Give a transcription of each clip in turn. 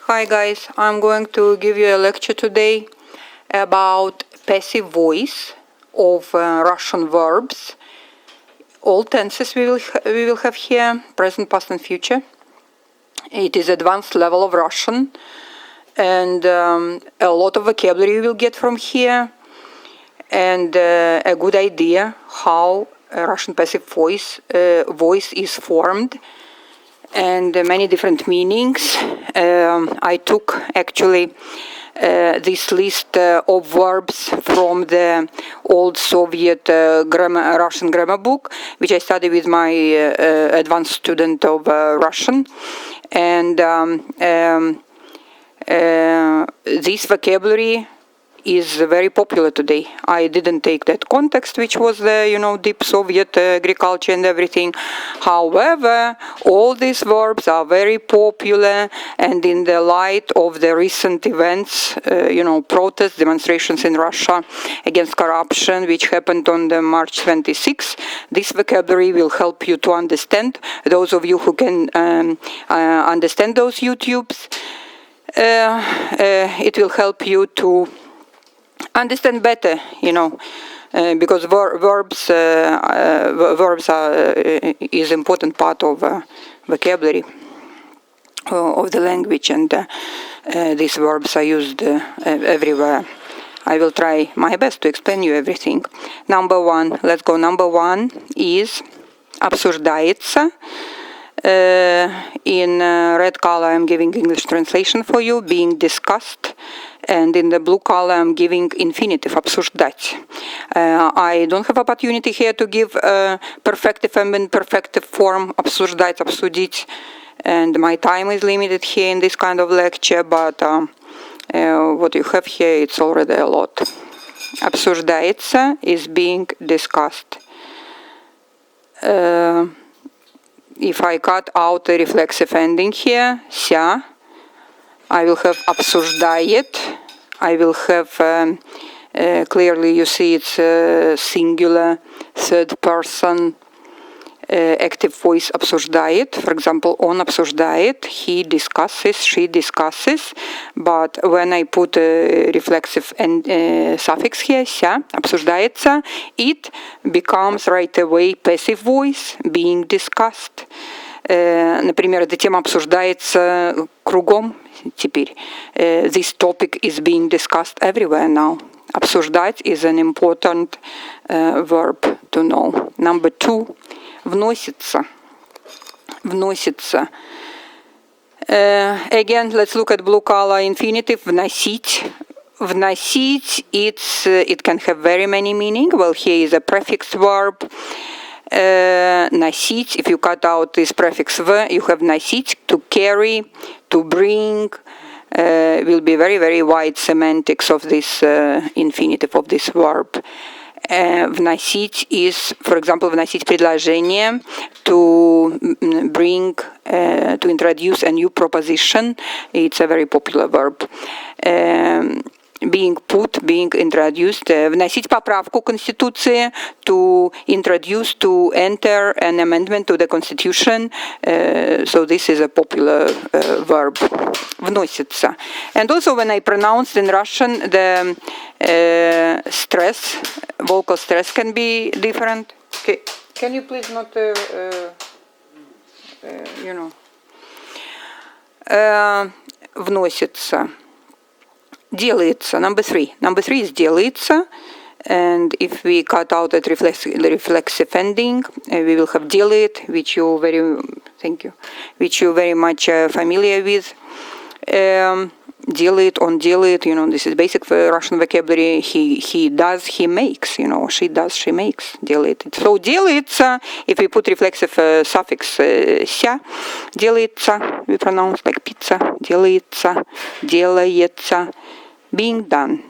Hi guys, I'm going to give you a lecture today about passive voice of Russian verbs. All tenses we will have here, present, past and future. It is advanced level of Russian, and a lot of vocabulary you will get from here, and a good idea how Russian passive voice is formed, and many different meanings. I took actually this list of verbs from the old Soviet Russian grammar book, which I studied with my advanced student of Russian, and this vocabulary is very popular today. I didn't take that context, which was the deep Soviet agriculture and everything. However, all these verbs are very popular, and in the light of the recent events, protests, demonstrations in Russia against corruption, which happened on the March 26th, this vocabulary will help you to understand. Those of you who can understand those YouTubes, it will help you to understand better, because verbs is important part of vocabulary of the language, and these verbs are used everywhere. I will try my best to explain you everything. Number one, let's go. Number one is обсуждается. In red color I'm giving English translation for you, being discussed, and in the blue color I'm giving infinitive, обсуждать. I don't have opportunity here to give perfective and imperfective form, обсуждать, обсудить, and my time is limited here in this kind of lecture, but what you have here, it's already a lot. Обсуждается is being discussed. If I cut out the reflexive ending here, ся, I will have обсуждает. I will have, clearly you see it's singular, third person, active voice обсуждает. For example, он обсуждает, he discusses, she discusses. But when I put a reflexive suffix here, ся, обсуждается, it becomes right away passive voice, being discussed. Например, эта тема обсуждается кругом теперь. This topic is being discussed everywhere now. Обсуждать is an important verb to know. Number two, вносится. Вносится. Again, let's look at blue color infinitive, вносить. Вносить, it can have very many meanings. Well, here is a prefix verb. Носить, if you cut out this prefix v, you have носить, to carry, to bring. Will be very, very wide semantics of this infinitive of this verb. Вносить is, for example, вносить предложение, to bring, to introduce a new proposition. It's a very popular verb. Being put, being introduced. Вносить поправку Конституции, to introduce, to enter an amendment to the Constitution. So this is a popular verb. Вносится. And also when I pronounced in Russian, the stress, vocal stress can be different. Okay. Can you please not, вносится. Делается. Number three. Number three is делается. And if we cut out that reflexive ending, we will have делает, which you very much familiar with. Делает, он делает, this is basic Russian vocabulary. He does, he makes, she does, she makes, делает. So делается, if we put reflexive suffix ся, делается, we pronounce like pizza, делается, делается, being done.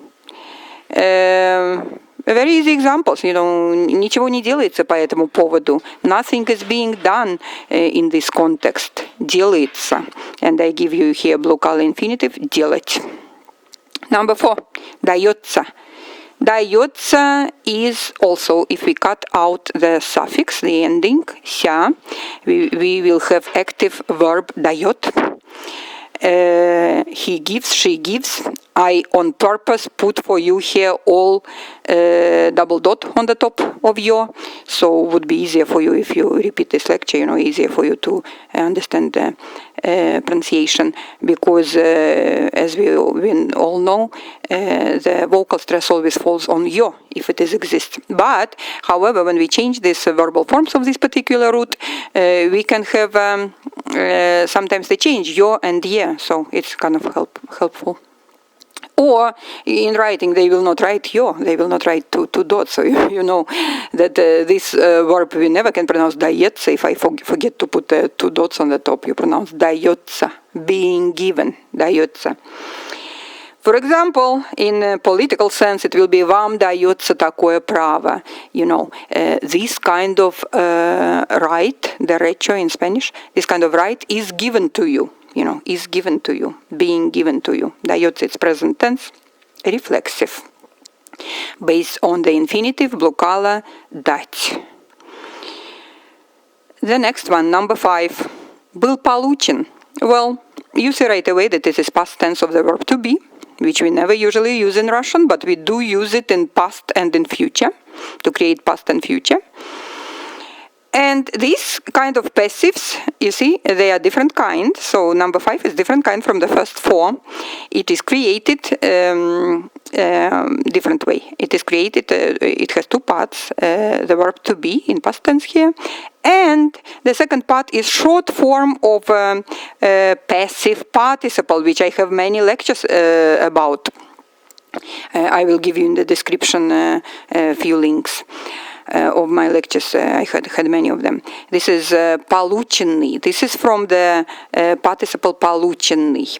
Very easy examples, ничего не делается по этому поводу. Nothing is being done in this context. Делается. And I give you here blue color infinitive, делать. Number four, дается. Дается is also, if we cut out the suffix, the ending, ся, we will have active verb дает. he gives, she gives. I on purpose put for you here all double dot on the top of your, so it would be easier for you if you repeat this lecture, easier for you to understand the pronunciation, because as we all know, the vocal stress always falls on yo if it exists. But however, when we change these verbal forms of this particular root, we can have sometimes they change yo and ye, so it's kind of helpful. Or in writing, they will not write yo, they will not write two dots. So you know that this verb we never can pronounce дается. If I forget to put two dots on the top, you pronounce дается, being given, дается. For example, in political sense, it will be вам дается такое право. This kind of right, derecho in Spanish, this kind of right is given to you. Is given to you, being given to you. Дается, it's present tense, reflexive. Based on the infinitive, blue color, дать. The next one, number 5. Был получен. Well, you see right away that this is past tense of the verb to be, which we never usually use in Russian, but we do use it in past and in future, to create past and future. And these kind of passives, you see, they are different kind. So number 5 is different kind from the first 4. It is created different way. It is created, it has 2 parts, the verb to be in past tense here. And the second part is short form of passive participle, which I have many lectures about. I will give you in the description a few links. Of my lectures, I had many of them. This is полученный. This is from the participle полученный.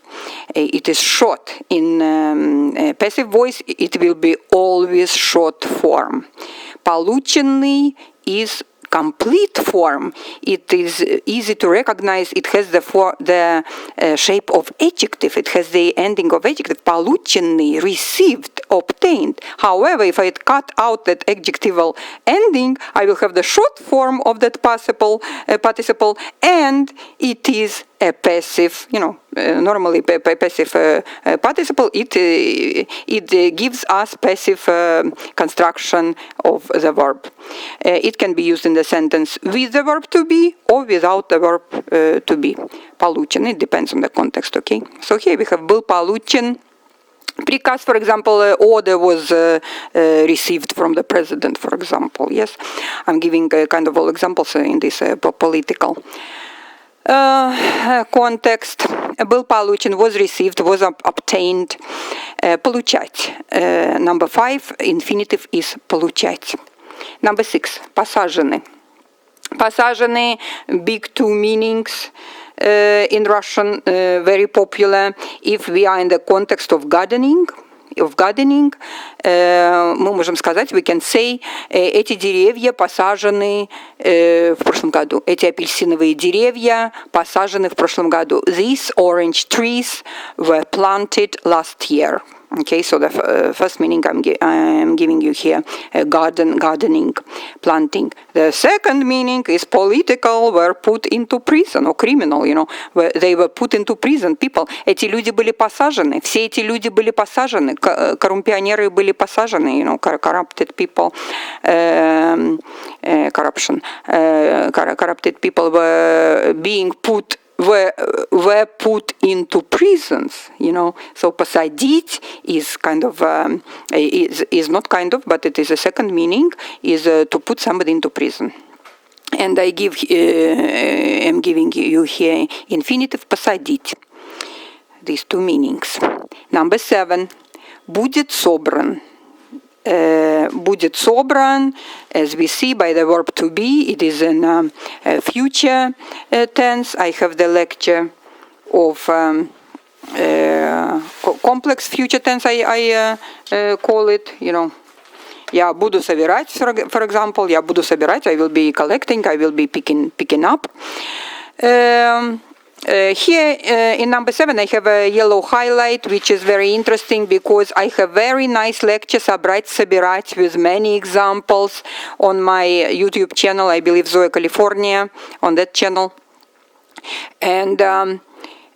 It is short. In passive voice, it will be always short form. Полученный is complete form. It is easy to recognize. It has the shape of adjective. It has the ending of adjective. Полученный, received, obtained. However, if I cut out that adjectival ending, I will have the short form of that participle, and it is a passive, normally passive participle, it gives us passive construction of the verb. It can be used in the sentence with the verb to be or without the verb to be. Получен, it depends on the context, okay? So here we have был получен приказ, for example, order was received from the president, for example, yes? I'm giving kind of all examples in this political context. Был получен, was received, was obtained. Получать. Number 5, infinitive is получать. Number 6, посажены. Посажены, big 2 meanings in Russian, very popular. If we are in the context of gardening, мы можем сказать, we can say, эти деревья посажены в прошлом году. Эти апельсиновые деревья посажены в прошлом году. These orange trees were planted last year. Okay, so the first meaning I'm giving you here, gardening, planting. The second meaning is political, were put into prison, or criminal, they were put into prison, people. Эти люди были посажены, все эти люди были посажены, коррумпионеры были посажены, corrupted people, corrupted people were being put were put into prisons, So посадить is kind of is not kind of, but it is a second meaning, is to put somebody into prison. And I am giving you here infinitive посадить. These 2 meanings. Number 7. Будет собран. Будет собран, as we see by the verb to be, it is in future tense. I have the lecture of complex future tense, I call it, Я буду собирать, for example, я буду собирать, I will be collecting, I will be picking up. Here in number 7 I have a yellow highlight, which is very interesting because I have very nice lecture собрать-собирать with many examples on my YouTube channel, I believe Zoia California, on that channel. And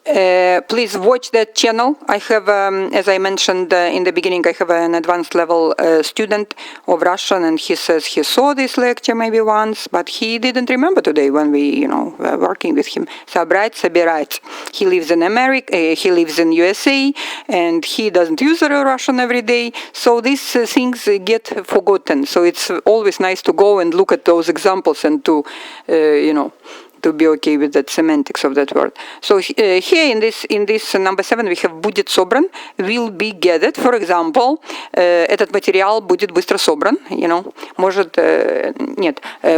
Please watch that channel. I have, as I mentioned in the beginning, I have an advanced level student of Russian, and he says he saw this lecture maybe once, but he didn't remember today when we, were working with him. Собрать-собирать. He lives in America, he lives in USA, and he doesn't use Russian every day, so these things get forgotten. So it's always nice to go and look at those examples and to, to be okay with the semantics of that word. So here in this number 7 we have будет собран, will be gathered. For example, этот материал будет быстро собран,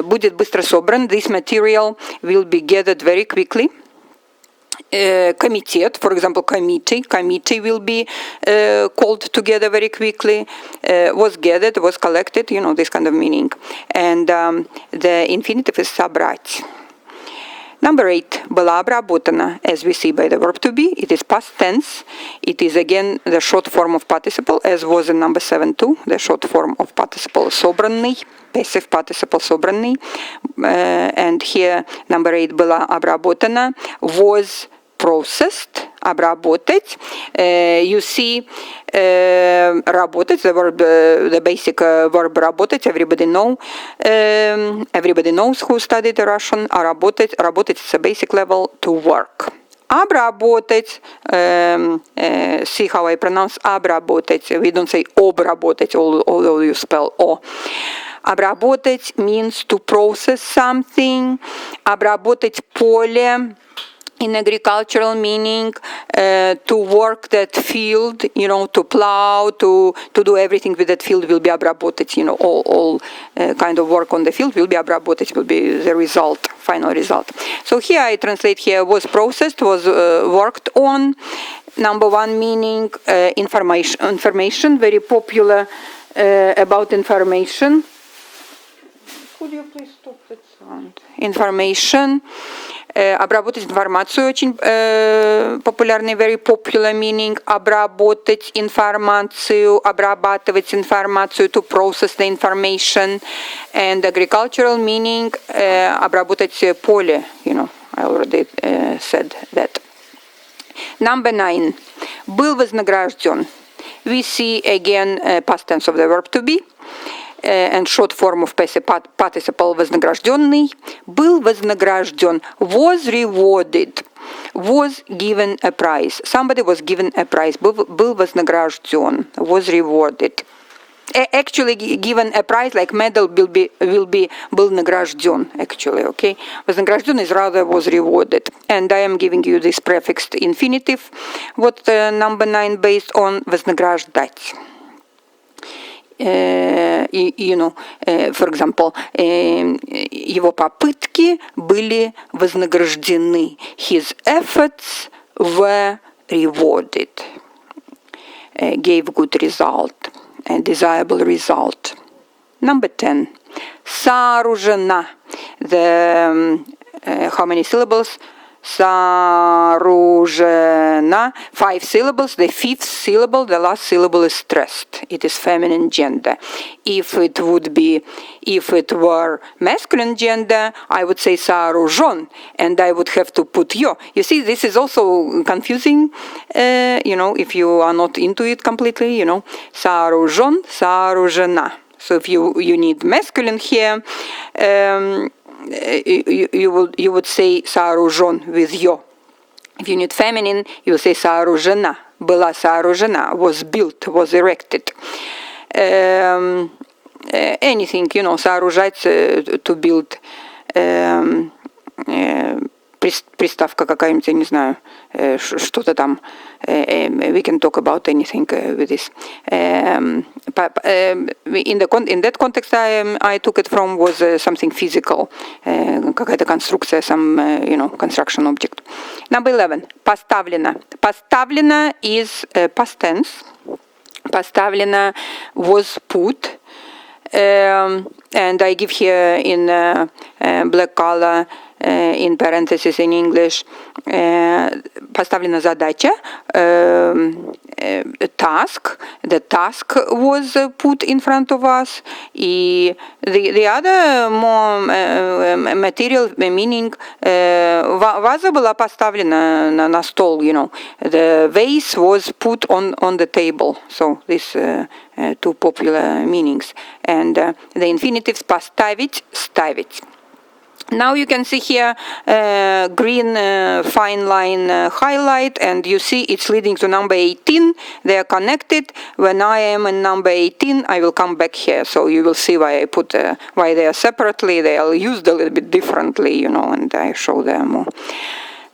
будет быстро собран. This material will be gathered very quickly. Комитет, for example, committee will be called together very quickly, was gathered, was collected, this kind of meaning. And the infinitive is собрать. Number 8, была обработана, as we see by the verb to be. It is past tense. It is again the short form of participle, as was in number 7 too, the short form of participle собранный, passive participle собранный. And here, number 8, была обработана, was processed, обработать. You see, работать, the verb, the basic verb работать, everybody knows who studied Russian. А работать is a basic level, to work. Обработать, see how I pronounce обработать. We don't say обработать, although you spell O. Обработать means to process something. Обработать поле, in agricultural meaning, to work that field, to plow, to do everything with that field will be обработать, all kind of work on the field will be обработать, will be the result, final result. So here I translate here, was processed, was worked on. Number 1 meaning, information, very popular about information. Could you please stop that sound? Information. Обработать информацию, очень популярный, very popular meaning. Обработать информацию, обрабатывать информацию, to process the information. And agricultural meaning, обработать поле, I already said that. Number 9, был вознагражден. We see again past tense of the verb to be. And short form of passive participle вознагражденный. Был вознагражден, was rewarded, was given a prize. Somebody was given a prize. Был вознагражден, was rewarded. Actually given a prize, like medal will be был награжден, actually, okay? Вознагражден is rather was rewarded. And I am giving you this prefixed infinitive, what number 9 based on вознаграждать. For example, его попытки были вознаграждены. His efforts were rewarded. Gave good result, a desirable result. Number 10. Сооружена. How many syllables? Сооружена. 5 syllables. The 5th syllable, the last syllable is stressed. It is feminine gender. If it were masculine gender, I would say сооружен, and I would have to put yo. You see, this is also confusing, if you are not into it completely, сооружен, сооружена. So if you need masculine here, you would say сооружен with yo. If you need feminine, you will say сооружена. Была сооружена, was built, was erected. Anything, сооружать, to build. Приставка какая-нибудь, я не знаю, что-то там. We can talk about anything with this. In that context I took it from was something physical, какая-то конструкция, some construction object. Number 11. Поставлена. Поставлена is past tense. Поставлена was put. And I give here in black color, in parentheses in English, поставлена задача, task, the task was put in front of us, и the other more material meaning, ваза была поставлена на стол, you know, the vase was put on the table, so this two popular meanings, and the infinitives поставить, ставить. Now you can see here green fine line highlight, and you see it's leading to number 18. They are connected. When I am in number 18, I will come back here, so you will see why I put why they are separately. They are used a little bit differently, you know, and I show them more.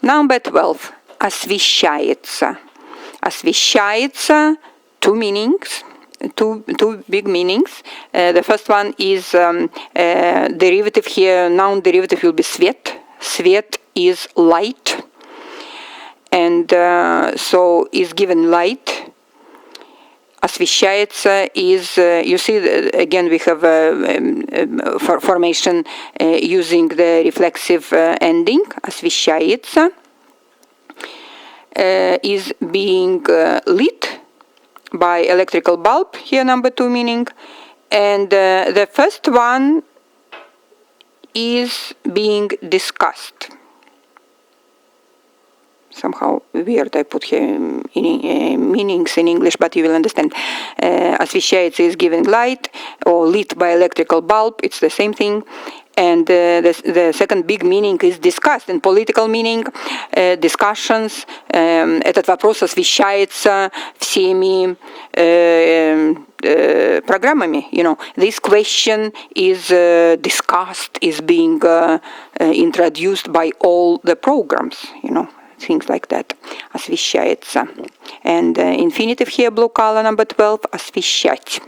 Number 12. Освещается. Освещается. Two meanings. Two big meanings. The first one is derivative here, noun derivative will be свет. Свет is light. And so is given light. Освещается is, you see, again we have formation using the reflexive ending. Освещается is being lit by electrical bulb, here number 2 meaning, and the first one is being discussed. Somehow weird I put here meanings in English, but you will understand. Освещается is giving light, or lit by electrical bulb, it's the same thing. And the second big meaning is discussed. In political meaning, discussions. Этот вопрос освещается всеми программами. You know, this question is discussed, is being introduced by all the programs. You know, things like that. Освещается. And infinitive here, blue color, number 12, освещать.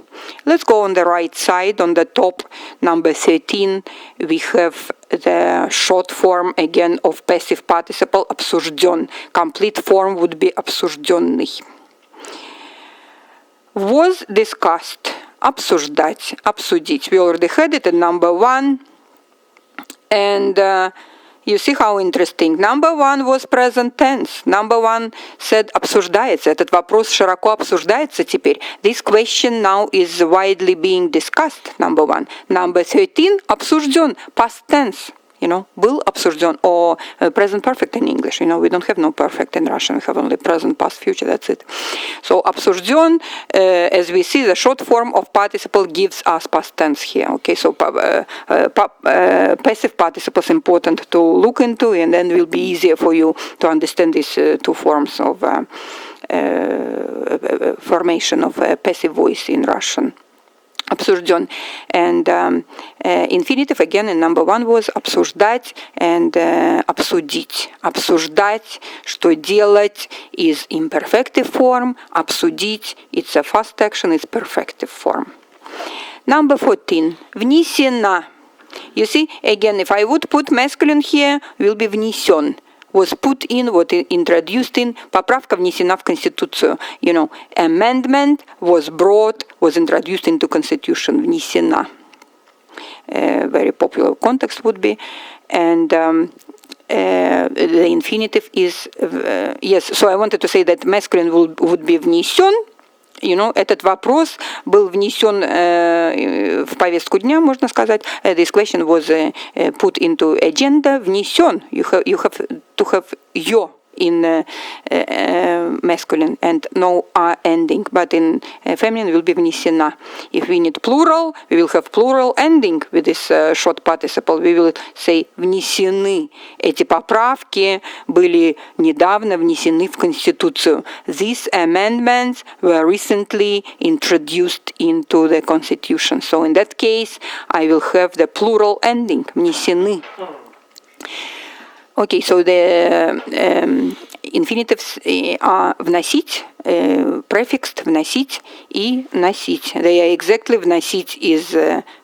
Let's go on the right side, on the top, number 13, we have the short form again of passive participle, обсужден. Complete form would be обсужденный. Was discussed, обсуждать, обсудить. We already had it in number 1. And you see how interesting. Number 1 was present tense. Number 1 said обсуждается. Этот вопрос широко обсуждается теперь. This question now is widely being discussed. Number 1. Number 13 обсужден. Past tense. You know, был обсужден, or present perfect in English. You know, we don't have no perfect in Russian. We have only present, past, future. That's it. So обсужден, as we see, the short form of participle gives us past tense here. Okay, so passive participle is important to look into, and then it will be easier for you to understand these two forms of formation of passive voice in Russian. Обсужден. And infinitive again in number 1 was обсуждать and обсудить. Обсуждать, что делать, is imperfective form. Обсудить, it's a fast action, it's perfective form. Number 14. Внесена. You see, again, if I would put masculine here, will be внесен. Was put in, was introduced in, поправка внесена в Конституцию. You know, amendment was brought, was introduced into Constitution, внесена. Very popular context would be. And the infinitive is, yes, so I wanted to say that masculine would be внесен. You know, этот вопрос был внесен в повестку дня, можно сказать. This question was put into agenda, внесен. You have to have yo in masculine and no R ending, but in feminine will be внесена. If we need plural, we will have plural ending with this short participle. We will say внесены. Эти поправки были недавно внесены в Конституцию. These amendments were recently introduced into the Constitution. So in that case, I will have the plural ending, внесены. Okay, so the infinitives are вносить, prefixed вносить и носить. They are exactly вносить is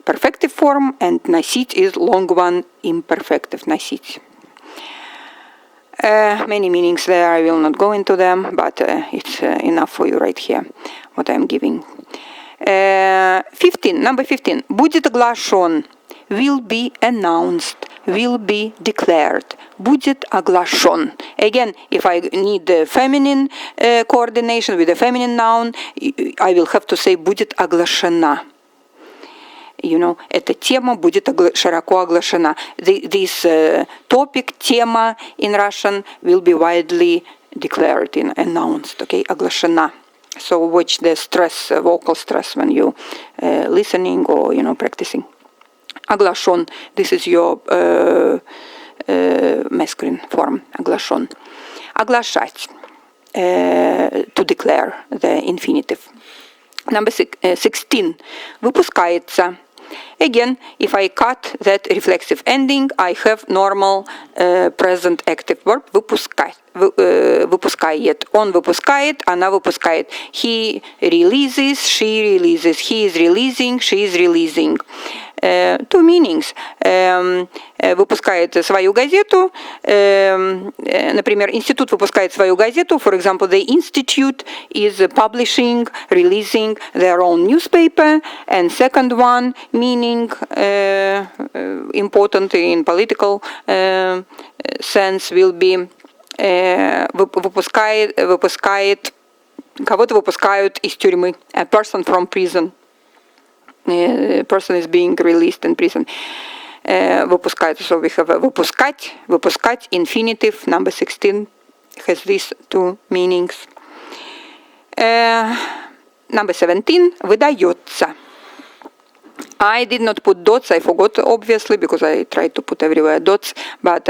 perfective form and носить is long one imperfective носить. Many meanings there, I will not go into them, but it's enough for you right here, what I'm giving. 15, number 15. Будет оглашен, will be announced. will be declared. Будет оглашен. Again, if I need the feminine coordination with the feminine noun, I will have to say будет оглашена. Эта тема будет широко оглашена. This topic, тема in Russian, will be widely declared, announced, okay, оглашена. So watch the stress, vocal stress when you listening or, practicing. Оглашен, this is your masculine form, оглашен. Оглашать, to declare, the infinitive. Number 16, выпускается. Again, if I cut that reflexive ending, I have normal present active verb выпускать. Выпускает. Он выпускает, она выпускает. He releases, she releases. He is releasing, she is releasing. Two meanings. Выпускает свою газету. Например, институт выпускает свою газету. For example, the institute is publishing, releasing their own newspaper. And second one, meaning, important in political sense, will be кого-то выпускают из тюрьмы. A person from prison. A person is being released in prison. Выпускают. So we have выпускать, infinitive, number 16, has these two meanings. Number 17, выдается. I did not put dots, I forgot obviously, because I tried to put everywhere dots, but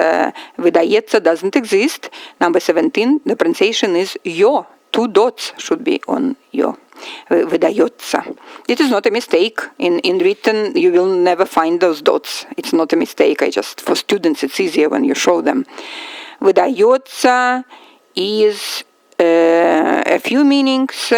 выдается doesn't exist. Number 17, the pronunciation is yo. 2 dots should be on yo. Выдается. It is not a mistake. In written, you will never find those dots. It's not a mistake. For students, it's easier when you show them. Выдается is a few meanings.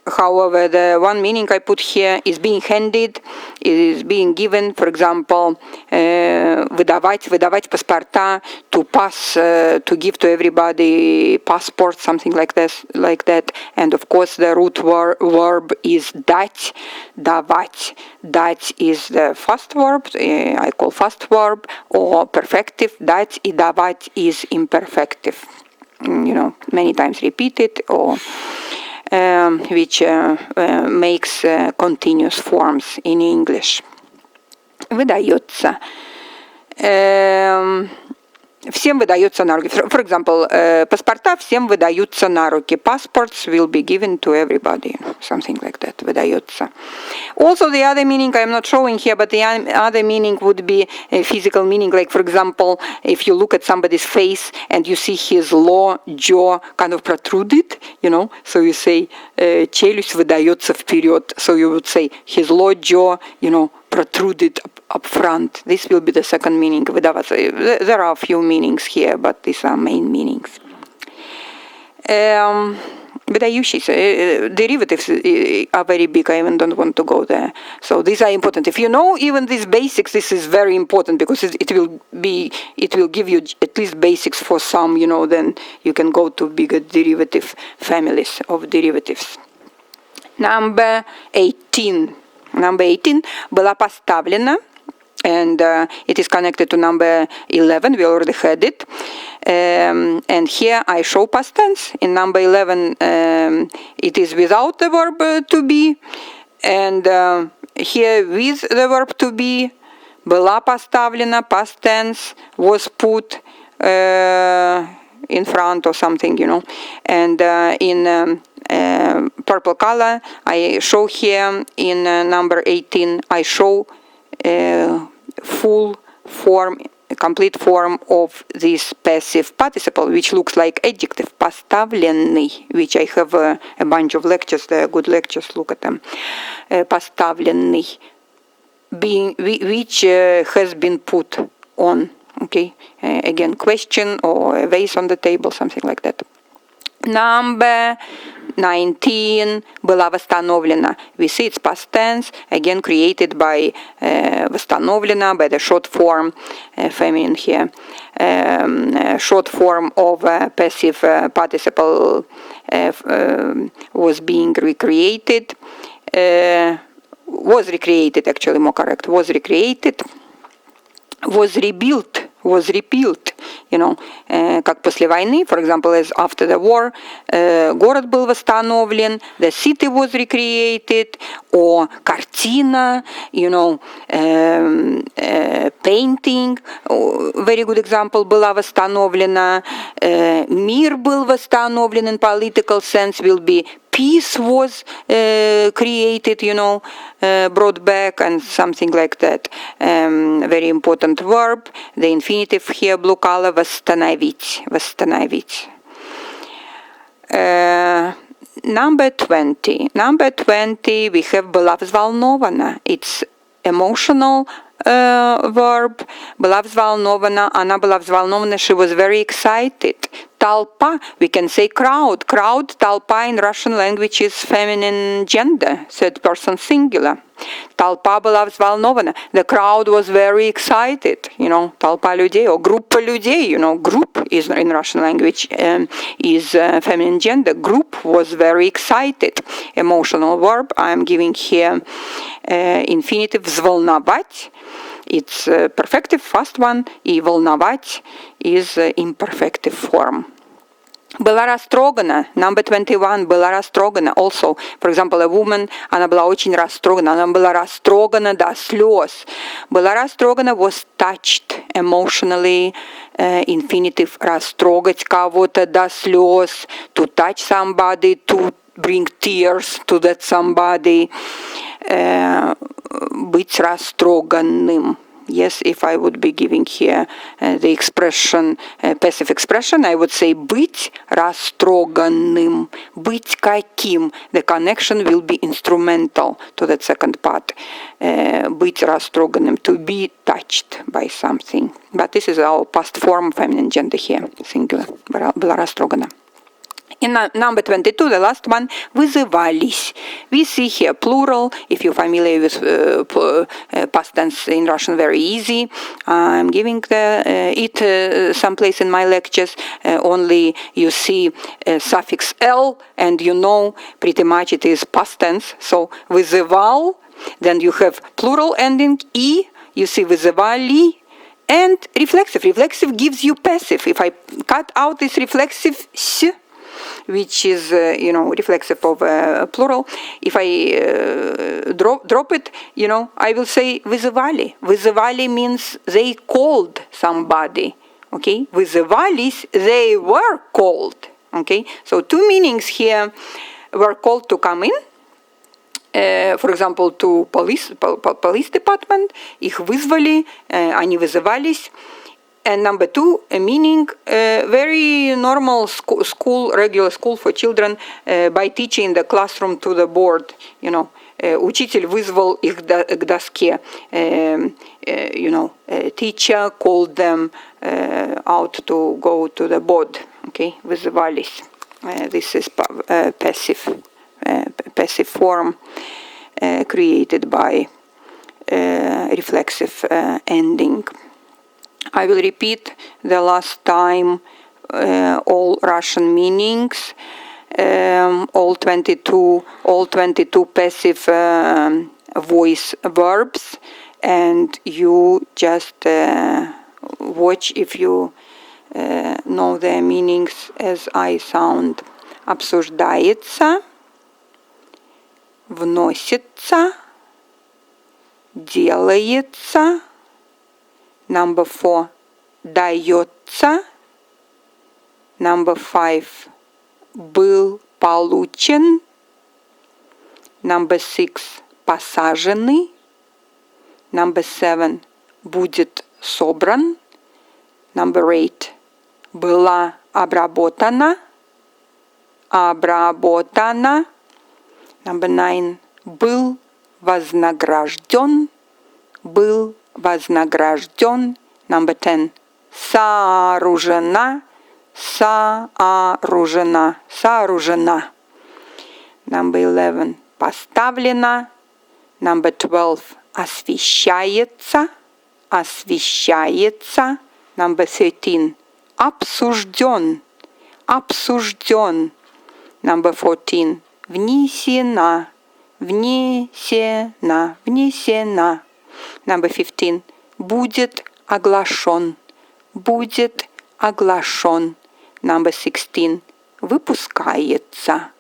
However, the one meaning I put here is being handed, is being given. For example, выдавать паспорта, to pass, to give to everybody passport, something like that. And of course, the root verb is дать, давать. Дать is the first verb, I call first verb, or perfective. Дать и давать is imperfective. Many times repeated, or which makes continuous forms in English. Выдается. Всем выдается на руки. For example, паспорта всем выдаются на руки. Passports will be given to everybody. Something like that. Выдается. Also, the other meaning I am not showing here, but the other meaning would be a physical meaning. Like, for example, if you look at somebody's face and you see his jaw kind of protruded, so you say, челюсть выдается вперед. So you would say, his lower jaw, protruded up front. This will be the second meaning. There are a few meanings here, but these are main meanings. Выдающиеся. Derivatives are very big. I even don't want to go there. So these are important. If you know even these basics, this is very important because it will give you at least basics for some. Then you can go to bigger derivative families of derivatives. Number 18. Number 18 была поставлена, and it is connected to number 11. We already had it. And here I show past tense. In number 11, it is without the verb to be. And here with the verb to be, была поставлена, past tense, was put in front or something, And in purple color, I show here in number 18, I show full form, complete form of this passive participle, which looks like adjective, поставленный, which I have a bunch of lectures, they're good lectures, look at them. Поставленный, which has been put on, okay? Again, question or a vase on the table, something like that. Number 19 была восстановлена. We see it's past tense, again created by восстановлена, by the short form, feminine here, short form of passive participle was being recreated, was recreated, actually more correct, was recreated. was rebuilt, you know, как после войны, for example, as after the war, город был восстановлен, the city was recreated, or картина, you know, painting, very good example, была восстановлена, мир был восстановлен in political sense, will be peace was created, you know, brought back, and something like that. Very important verb, the infinitive here, blue color, восстановить, восстановить. Number 20. Number 20, we have была взволнована. It's emotional verb. Была взволнована, она была взволнована, she was very excited. Толпа, we can say crowd. Crowd, толпа in Russian language is feminine gender, third person singular. Толпа была взволнована. The crowd was very excited. You know, толпа людей, or группа людей. You know, group is in Russian language is feminine gender. Group was very excited. Emotional verb. I am giving here infinitive взволновать. It's perfective, first one, и волновать is imperfective form. Была растрогана, number 21, была растрогана. Also, for example, a woman, она была очень растрогана, она была растрогана до слез. Была растрогана was touched emotionally, infinitive, растрогать кого-то до слез, to touch somebody, to bring tears to that somebody, быть растроганным. Yes, if I would be giving here the expression, passive expression, I would say быть растроганным. Быть каким? The connection will be instrumental to that second part. Быть растроганным, to be touched by something. But this is our past form, feminine gender here, singular. Была растрогана. In number 22, the last one, вызывались. We see here plural. If you're familiar with past tense in Russian, very easy. I'm giving it someplace in my lectures. Only you see suffix L, and you know pretty much it is past tense. So вызывал, then you have plural ending E, you see вызывали, and reflexive. Reflexive gives you passive. If I cut out this reflexive S, which is, you know, reflexive of plural. If I drop it, you know, I will say вызывали. Вызывали means they called somebody. Okay? Вызывались, they were called. Okay? So two meanings here: were called to come in. For example, to police department. Их вызвали, они вызывались. And number two, a meaning, very normal school, regular school for children, by teaching the classroom to the board, you know. Учитель вызвал их к доске. You know, teacher called them out to go to the board. Okay, вызывались. This is passive form created by reflexive ending. I will repeat the last time all Russian meanings, all 22 passive voice verbs, and you just watch if you know their meanings as I sound. Обсуждается, вносится, делается. Number 4, дается. Number 5, был получен. Number 6, посаженный. Number 7, будет собран. Number 8, была обработана. Обработана. Number 9, был вознагражден. Был вознагражден. Number 10, сооружена. Сооружена. Сооружена. Number 11, поставлена. Number 12, освещается. Освещается. Number 13, обсужден. Обсужден. Number 14, внесена. Внесена. Внесена. Number 15, будет оглашен. Будет оглашен. Number 16. Выпускается.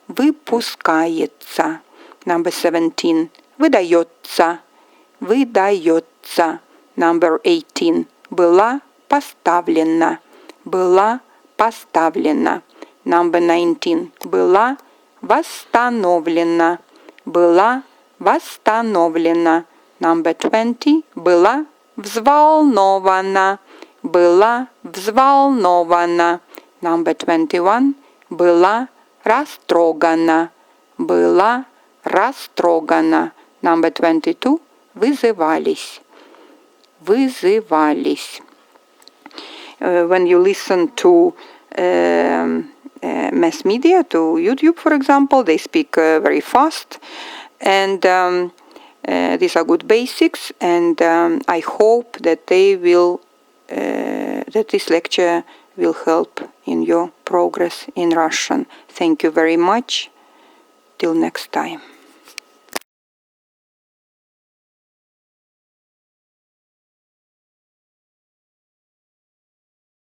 Выпускается. Number 17. Выдается. Выдается. Number 18. Была поставлена. Была поставлена. Number 19. Была восстановлена. Была восстановлена. Number 20. Была взволнована. Была взволнована. Number 21. Была растрогана. Была растрогана. Number 22. Вызывались. Вызывались. When you listen to mass media, to YouTube, for example, they speak very fast, and these are good basics, and I hope that they will, that this lecture will help in your progress in Russian. Thank you very much. Till next time.